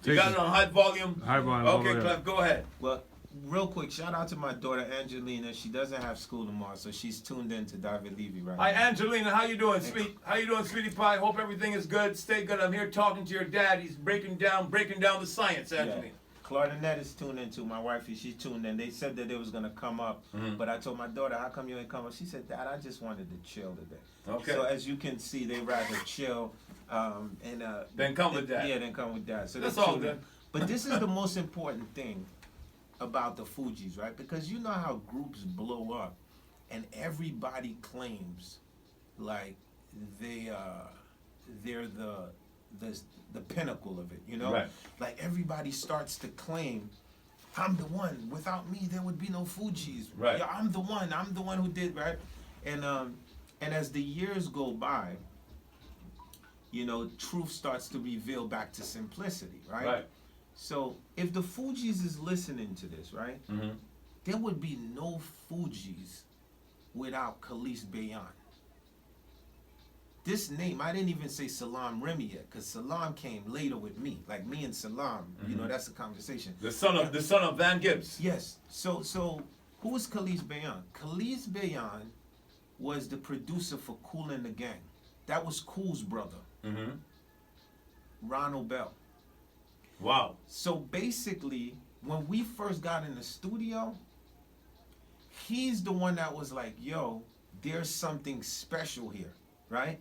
You got it on high volume? High volume. Okay, Clef, go ahead. Well, real quick, shout out to my daughter Angelina. She doesn't have school tomorrow, so she's tuned in to Dahved Levy right Hi, now. Angelina. How you doing, sweet? How you doing, sweetie pie? Hope everything is good. Stay good. I'm here talking to your dad. He's breaking down the science, Angelina. Yeah. Claudinette is tuned in too. My wifey, she's tuned in. They said that it was gonna come up, but I told my daughter, "How come you ain't come up?" She said, "Dad, I just wanted to chill today." Okay. So as you can see, they rather chill Then come with that. Yeah, then come with that. So That's they're all tuned in. good. But this is the most important thing about the Fugees, right? Because you know how groups blow up, and everybody claims like they're the pinnacle of it, you know? Right. Like everybody starts to claim, I'm the one. Without me, there would be no Fugees. Right. Yeah, I'm the one who did, right? And as the years go by, you know, truth starts to reveal back to simplicity, right? Right. So if the Fugees is listening to this, right, there would be no Fugees without Khalees Bayan. This name, I didn't even say Salam Remy yet, because Salam came later with me. Like me and Salam, you know, that's a conversation. The son of Van Gibbs. Yes. So who is Khalees Bayan? Khalees Bayan was the producer for Kool and the Gang. That was Kool's brother, Ronald Bell. Wow. So basically, when we first got in the studio, he's the one that was like, yo, there's something special here, right?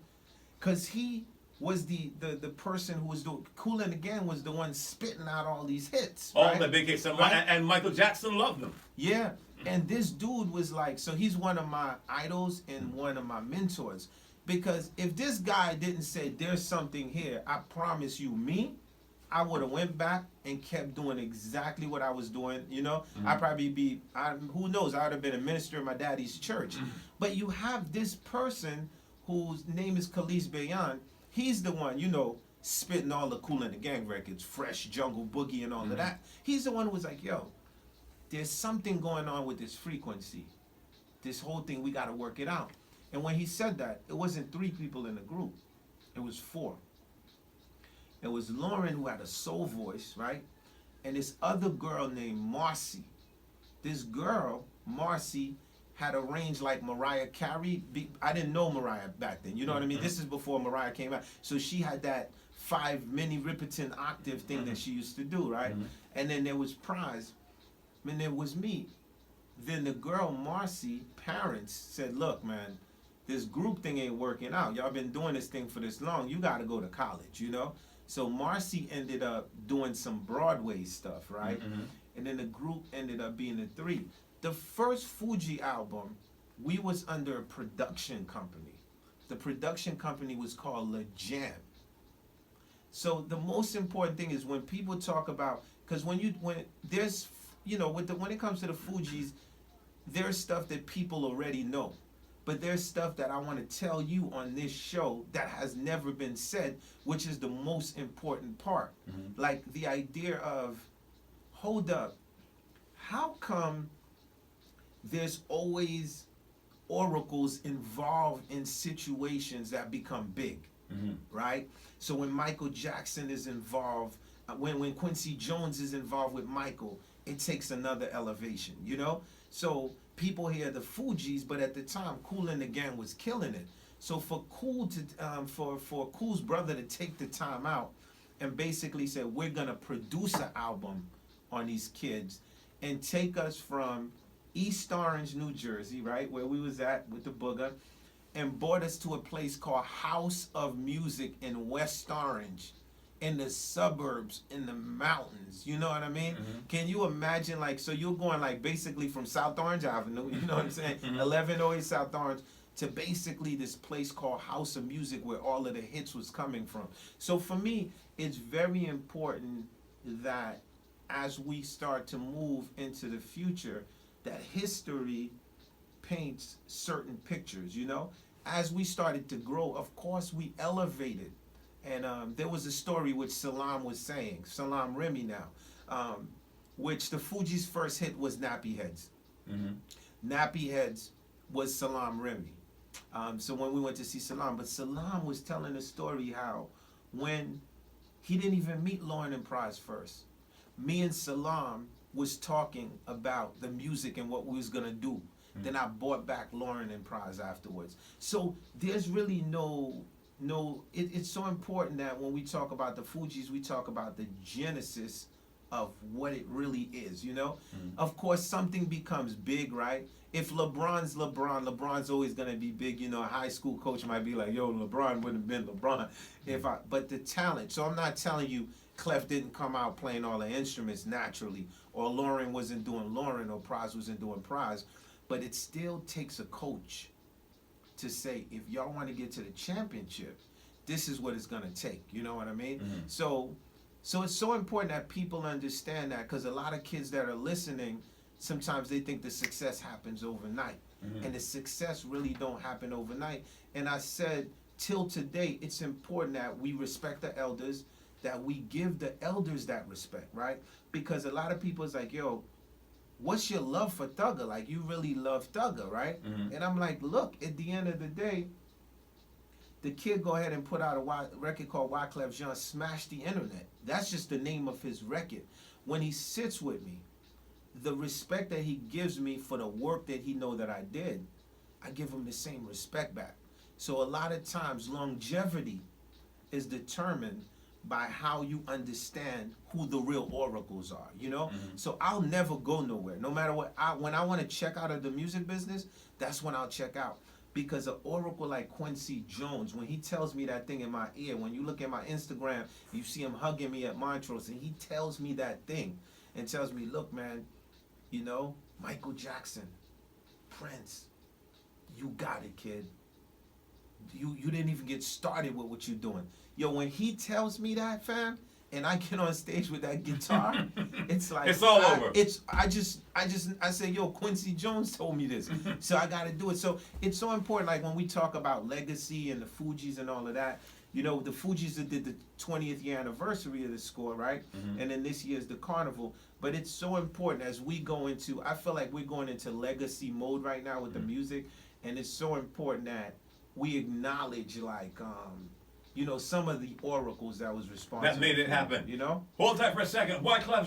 Because he was the person who was doing, Kool and the Gang was the one spitting out all these hits. All right? the big hits. Right? And Michael Jackson loved them. Yeah, and this dude was like, so he's one of my idols and one of my mentors. Because if this guy didn't say, there's something here, I promise you, I would have went back and kept doing exactly what I was doing, you know? I'd probably be, who knows, I would have been a minister in my daddy's church. But you have this person whose name is Khalees Bayan. He's the one, you know, spitting all the Kool and the Gang records, Fresh, Jungle Boogie, and all of that. He's the one who was like, yo, there's something going on with this frequency. This whole thing, we got to work it out. And when he said that, it wasn't 3 people in the group. It was 4. It was Lauren, who had a soul voice, right? And this other girl named Marcy. This girl, Marcy, had a range like Mariah Carey. I didn't know Mariah back then. You know what I mean? This is before Mariah came out. So she had that 5 mini Riperton octave thing that she used to do, right? And then there was Prize. And there was me. Then the girl, Marcy, parents said, look, man, this group thing ain't working out. Y'all been doing this thing for this long. You got to go to college, you know? So Marcy ended up doing some Broadway stuff, right? And then the group ended up being the 3. The first Fugee album, we was under a production company. The production company was called La Jam. So the most important thing is when people talk about, because when there's, you know, when it comes to the Fugees, there's stuff that people already know. But there's stuff that I want to tell you on this show that has never been said, which is the most important part. Like the idea of, hold up, how come there's always oracles involved in situations that become big, right? So when Michael Jackson is involved, when Quincy Jones is involved with Michael, it takes another elevation, you know? So people hear the Fugees, but at the time, Kool and the Gang was killing it. So for Kool to, for Kool's brother to take the time out and basically say, we're gonna produce an album on these kids and take us from East Orange, New Jersey, right, where we was at with the booger, and brought us to a place called House of Music in West Orange, in the suburbs, in the mountains, you know what I mean? Can you imagine, like, so you're going like basically from South Orange Avenue, you know what I'm saying, 1108 South Orange, to basically this place called House of Music where all of the hits was coming from. So for me, it's very important that as we start to move into the future, that history paints certain pictures, you know? As we started to grow, of course, we elevated. And there was a story which Salam was saying, Salam Remy now, which the Fugees' first hit was Nappy Heads. Nappy Heads was Salam Remy. So when we went to see Salam, but Salam was telling a story how when He didn't even meet Lauren and Prize first. Me and Salam was talking about the music and what we was gonna do. Then I brought back Lauren and Prize afterwards. So there's really it's so important that when we talk about the Fugees, we talk about the genesis of what it really is, you know? Of course, something becomes big, right? If LeBron's LeBron, LeBron's always gonna be big. You know, a high school coach might be like, yo, LeBron wouldn't have been LeBron but the talent. So I'm not telling you Clef didn't come out playing all the instruments naturally, or Lauren wasn't doing Lauren, or Prize wasn't doing Prize. But it still takes a coach to say, if y'all want to get to the championship, this is what it's gonna take. You know what I mean? So it's so important that people understand that, because a lot of kids that are listening, sometimes they think the success happens overnight. And the success really don't happen overnight. And I said, till today, it's important that we respect the elders, that we give the elders that respect, right? Because a lot of people is like, yo, what's your love for Thugger? Like, you really love Thugger, right? And I'm like, look, at the end of the day, the kid go ahead and put out a record called Wyclef Jean, smashed the internet. That's just the name of his record. When he sits with me, the respect that he gives me for the work that he know that I did, I give him the same respect back. So a lot of times, longevity is determined by how you understand who the real oracles are, you know? So I'll never go nowhere. No matter what, when I want to check out of the music business, that's when I'll check out. Because an oracle like Quincy Jones, when he tells me that thing in my ear, when you look at my Instagram, you see him hugging me at Montrose, and he tells me that thing and tells me, look, man, you know, Michael Jackson, Prince, you got it, kid. You didn't even get started with what you're doing. Yo, when he tells me that, fam, and I get on stage with that guitar, it's like it's all over. I say, yo, Quincy Jones told me this, so I got to do it. So it's so important. Like when we talk about legacy and the Fugees and all of that, you know, the Fugees that did the 20th year anniversary of the score, right? And then this year's the carnival. But it's so important as we go into. I feel like we're going into legacy mode right now with the music, and it's so important that we acknowledge, like, you know, some of the oracles that was responsible. That made it happen. You know? Hold tight for a second. Wyclef